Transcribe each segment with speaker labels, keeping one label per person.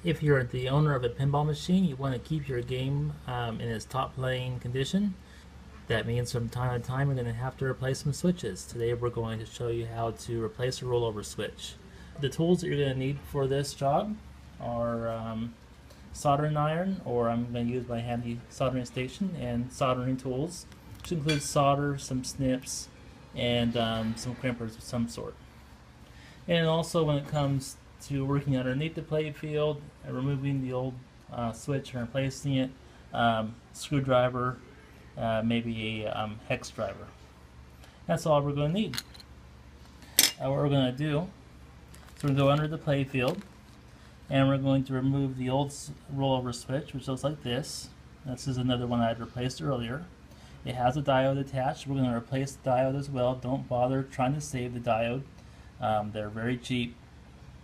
Speaker 1: If you're the owner of a pinball machine, you want to keep your game in its top playing condition. That means from time to time we're going to have to replace some switches. Today we're going to show you how to replace a rollover switch. The tools that you're going to need for this job are soldering iron, or I'm going to use my handy soldering station, and soldering tools, which includes solder, some snips, and some crimpers of some sort. And also when it comes to working underneath the play field, removing the old switch and replacing it, screwdriver, maybe a hex driver. That's all we're going to need. What we're going to do is we're going to go under the play field, and we're going to remove the old rollover switch, which looks like this. This is another one I had replaced earlier. It has a diode attached. We're going to replace the diode as well. Don't bother trying to save the diode. They're very cheap.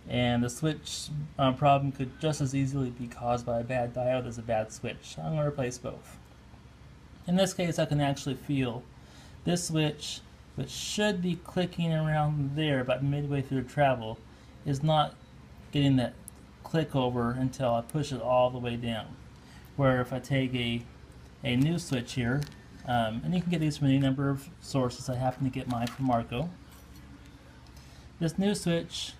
Speaker 1: And the switch problem could just as easily be caused by a bad diode as a bad switch. I'm going to replace both. In this case, I can actually feel this switch, which should be clicking around there about midway through travel, is not getting that click over until I push it all the way down. Where if I take a new switch here, and you can get these from any number of sources. I happen to get mine from Marco. This new switch,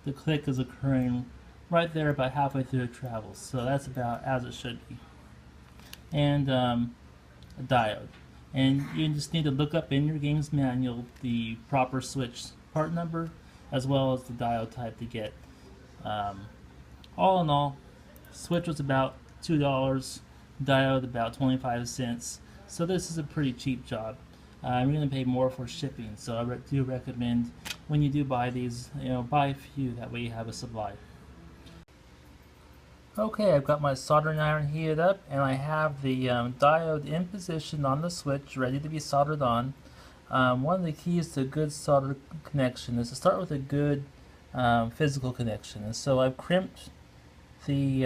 Speaker 1: the click is occurring right there about halfway through the travel, so that's about as it should be. And a diode. And you just need to look up in your game's manual the proper switch part number as well as the diode type to get. All in all, switch was about $2, diode about 25 cents, so this is a pretty cheap job. I'm going to pay more for shipping, so I do recommend when you do buy these, buy a few, that way you have a supply. Okay, I've got my soldering iron heated up, and I have the diode in position on the switch, ready to be soldered on. One of the keys to a good solder connection is to start with a good physical connection, and so I've crimped the,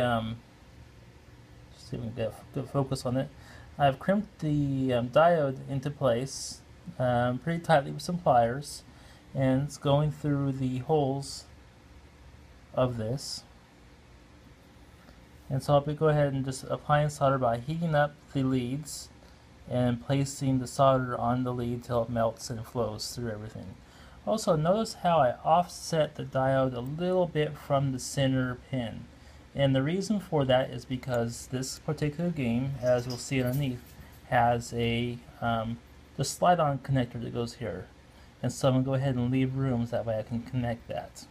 Speaker 1: see if we can get good focus on it. I've crimped the diode into place pretty tightly with some pliers, and it's going through the holes of this. And so I'll go ahead and just apply solder by heating up the leads and placing the solder on the lead till it melts and flows through everything. Also, notice how I offset the diode a little bit from the center pin. And the reason for that is because this particular game, as we'll see underneath, has a the slide-on connector that goes here. And so I'm going to go ahead and leave room so that way I can connect that.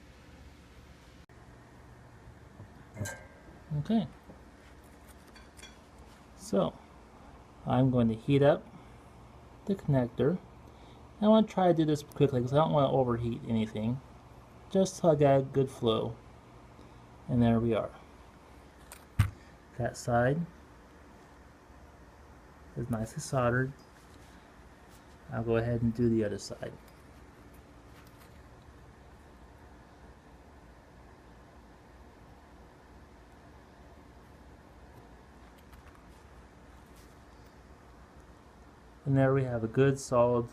Speaker 1: Okay. So, I'm going to heat up the connector. I want to try to do this quickly because I don't want to overheat anything. Just so I got a good flow. And there we are. That side is nicely soldered. I'll go ahead and do the other side. And there we have a good solid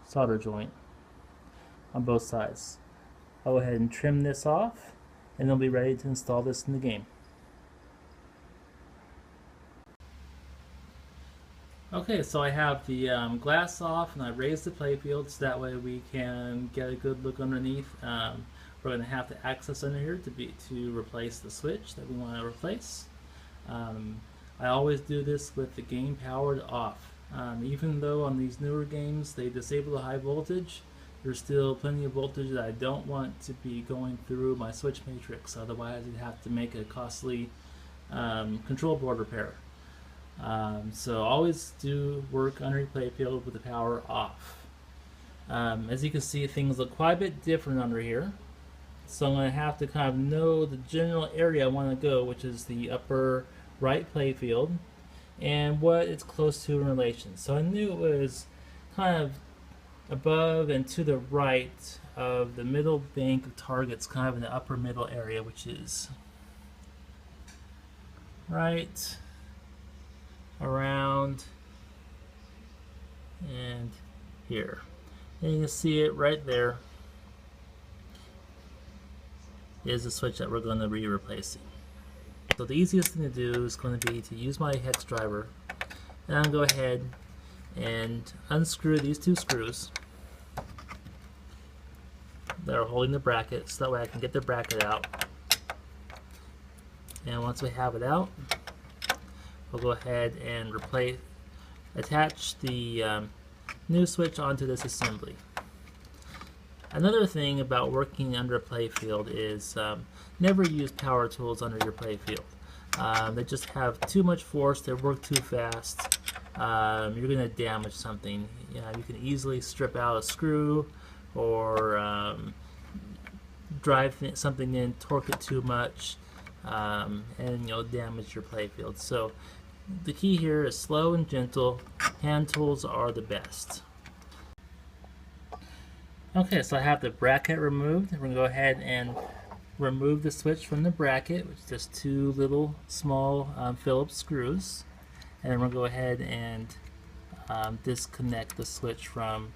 Speaker 1: solder joint on both sides. I'll go ahead and trim this off, and they'll be ready to install this in the game. Okay, so I have the glass off, and I raised the playfield so that way we can get a good look underneath. We're going to have to access under here to replace the switch that we want to replace. I always do this with the game powered off. Even though on these newer games they disable the high voltage, there's still plenty of voltage that I don't want to be going through my switch matrix. Otherwise, I'd have to make a costly control board repair. So always do work under your playfield with the power off. As you can see, things look quite a bit different under here. So I'm going to have to kind of know the general area I want to go, which is the upper right playfield, and what it's close to in relation. So I knew it was kind of above and to the right of the middle bank of targets, kind of in the upper middle area, which is right around and here. And you can see it right there. is the switch that we're going to be replacing. So the easiest thing to do is going to be to use my hex driver, and I'll go ahead and unscrew these two screws that are holding the bracket, so that way I can get the bracket out. And once we have it out, we'll go ahead and attach the new switch onto this assembly. Another thing about working under a playfield is never use power tools under your playfield. They just have too much force, they work too fast, you're going to damage something. You can easily strip out a screw or drive something in, torque it too much, and damage your playfield. So the key here is slow and gentle. Hand tools are the best. Okay, so I have the bracket removed. We're going to go ahead and remove the switch from the bracket, which is just two little small Phillips screws. And then we're going to go ahead and disconnect the switch from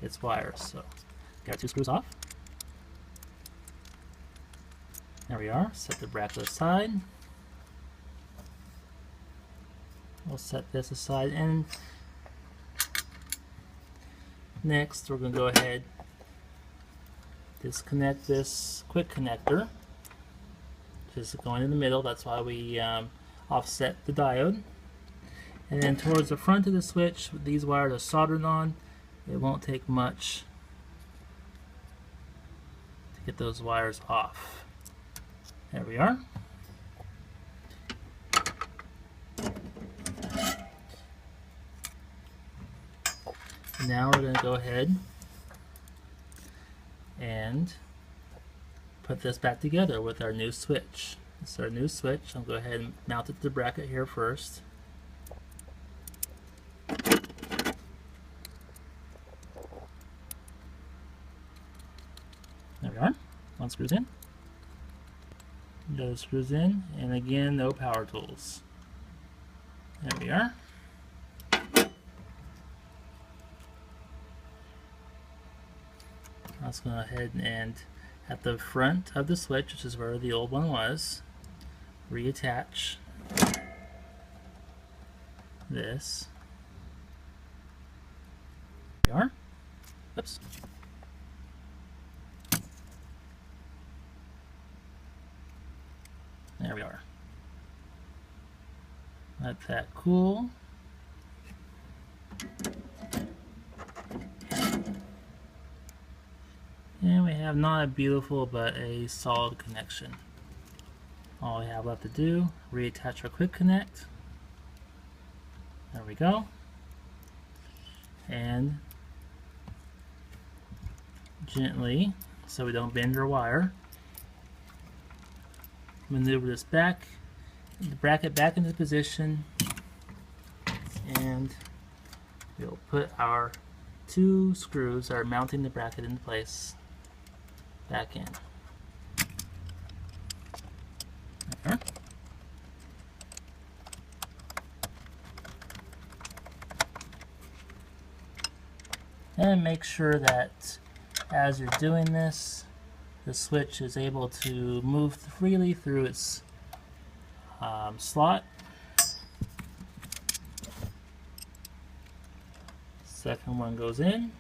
Speaker 1: its wires. So get our two screws off. There we are. Set the bracket aside. We'll set this aside, and next we're going to go ahead, disconnect this quick connector, just going in the middle. That's why we offset the diode. And then towards the front of the switch, these wires are soldered on. It won't take much to get those wires off. There we are. Now we're going to go ahead and put this back together with our new switch. This is our new switch. I'll go ahead and mount it to the bracket here first. There we are. One screws in. The other screws in, and again, no power tools. There we are. Let's go ahead and at the front of the switch, which is where the old one was, reattach this. There we are. Oops. There we are. Let that cool. And we have not a beautiful but a solid connection. All we have left to do, reattach our quick connect. There we go. And gently, so we don't bend our wire, maneuver this back, the bracket back into position, and we'll put our two screws that are mounting the bracket into place back in. There. And make sure that as you're doing this, the switch is able to move freely through its slot. Second one goes in.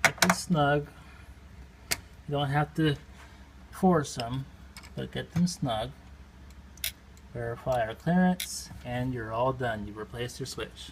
Speaker 1: Get them snug. You don't have to force them, but get them snug. Verify our clearance, and you're all done. You replaced your switch.